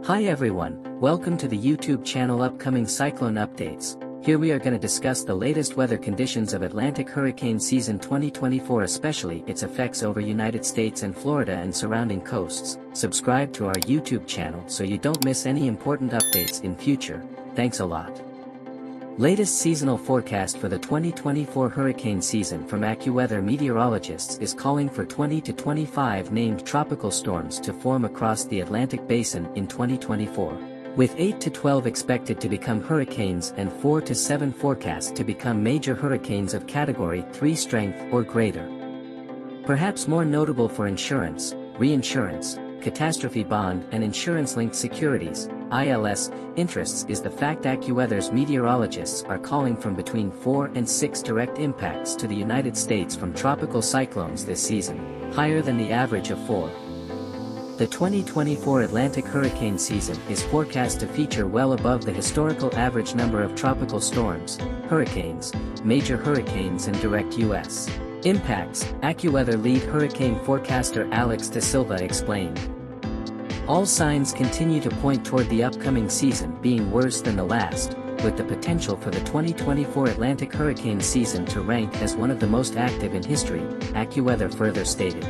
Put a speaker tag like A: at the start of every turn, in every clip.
A: Hi everyone, welcome to the YouTube channel Upcoming Cyclone Updates. Here we are going to discuss the latest weather conditions of Atlantic hurricane season 2024, especially its effects over United States and Florida and surrounding coasts. Subscribe to our YouTube channel so you don't miss any important updates in future. Thanks a lot. Latest seasonal forecast for the 2024 hurricane season from AccuWeather meteorologists is calling for 20 to 25 named tropical storms to form across the Atlantic basin in 2024, with 8 to 12 expected to become hurricanes and 4 to 7 forecast to become major hurricanes of Category 3 strength or greater. Perhaps more notable for insurance, reinsurance, catastrophe bond and insurance-linked securities, ILS, interests is the fact AccuWeather's meteorologists are calling from between 4 and 6 direct impacts to the United States from tropical cyclones this season, higher than the average of 4. The 2024 Atlantic hurricane season is forecast to feature well above the historical average number of tropical storms, hurricanes, major hurricanes and direct U.S. impacts, AccuWeather lead hurricane forecaster Alex De Silva explained. All signs continue to point toward the upcoming season being worse than the last, with the potential for the 2024 Atlantic hurricane season to rank as one of the most active in history, AccuWeather further stated.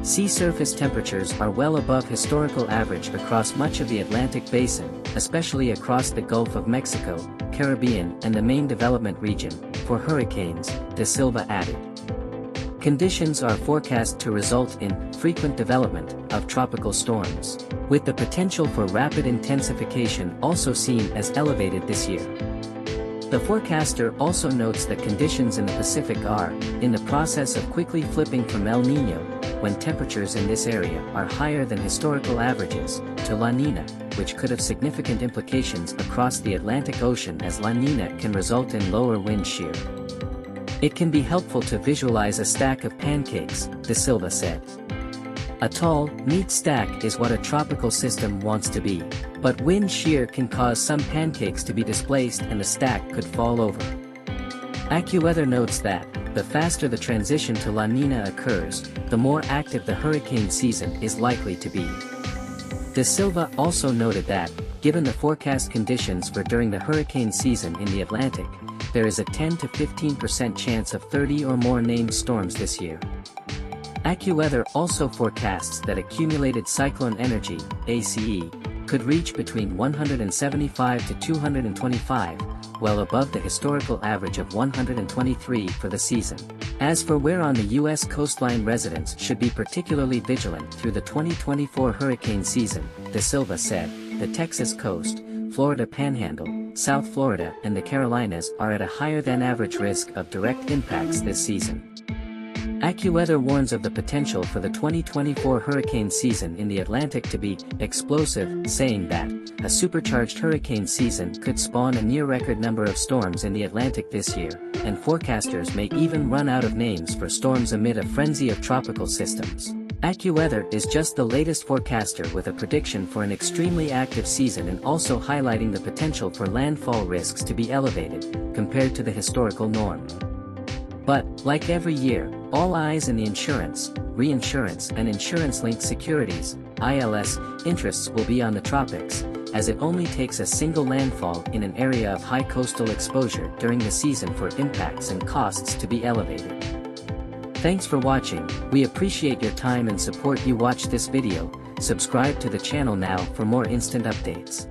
A: Sea surface temperatures are well above historical average across much of the Atlantic basin, especially across the Gulf of Mexico, Caribbean and the main development region, for hurricanes, De Silva added. Conditions are forecast to result in frequent development of tropical storms, with the potential for rapid intensification also seen as elevated this year. The forecaster also notes that conditions in the Pacific are in the process of quickly flipping from El Niño, when temperatures in this area are higher than historical averages, to La Niña, which could have significant implications across the Atlantic Ocean as La Niña can result in lower wind shear. It can be helpful to visualize a stack of pancakes, De Silva said. A tall, neat stack is what a tropical system wants to be, but wind shear can cause some pancakes to be displaced and the stack could fall over. AccuWeather notes that, the faster the transition to La Niña occurs, the more active the hurricane season is likely to be. De Silva also noted that, given the forecast conditions for during the hurricane season in the Atlantic, there is a 10 to 15% chance of 30 or more named storms this year. AccuWeather also forecasts that accumulated cyclone energy, ACE, could reach between 175 to 225, well above the historical average of 123 for the season. As for where on the U.S. coastline residents should be particularly vigilant through the 2024 hurricane season, De Silva said, the Texas coast, Florida Panhandle, South Florida and the Carolinas are at a higher than average risk of direct impacts this season. AccuWeather warns of the potential for the 2024 hurricane season in the Atlantic to be explosive, saying that a supercharged hurricane season could spawn a near-record number of storms in the Atlantic this year, and forecasters may even run out of names for storms amid a frenzy of tropical systems. AccuWeather is just the latest forecaster with a prediction for an extremely active season and also highlighting the potential for landfall risks to be elevated, compared to the historical norm. But, like every year, all eyes in the insurance, reinsurance and insurance-linked securities, ILS, interests will be on the tropics, as it only takes a single landfall in an area of high coastal exposure during the season for impacts and costs to be elevated. Thanks for watching, we appreciate your time and support. You watch this video, subscribe to the channel now for more instant updates.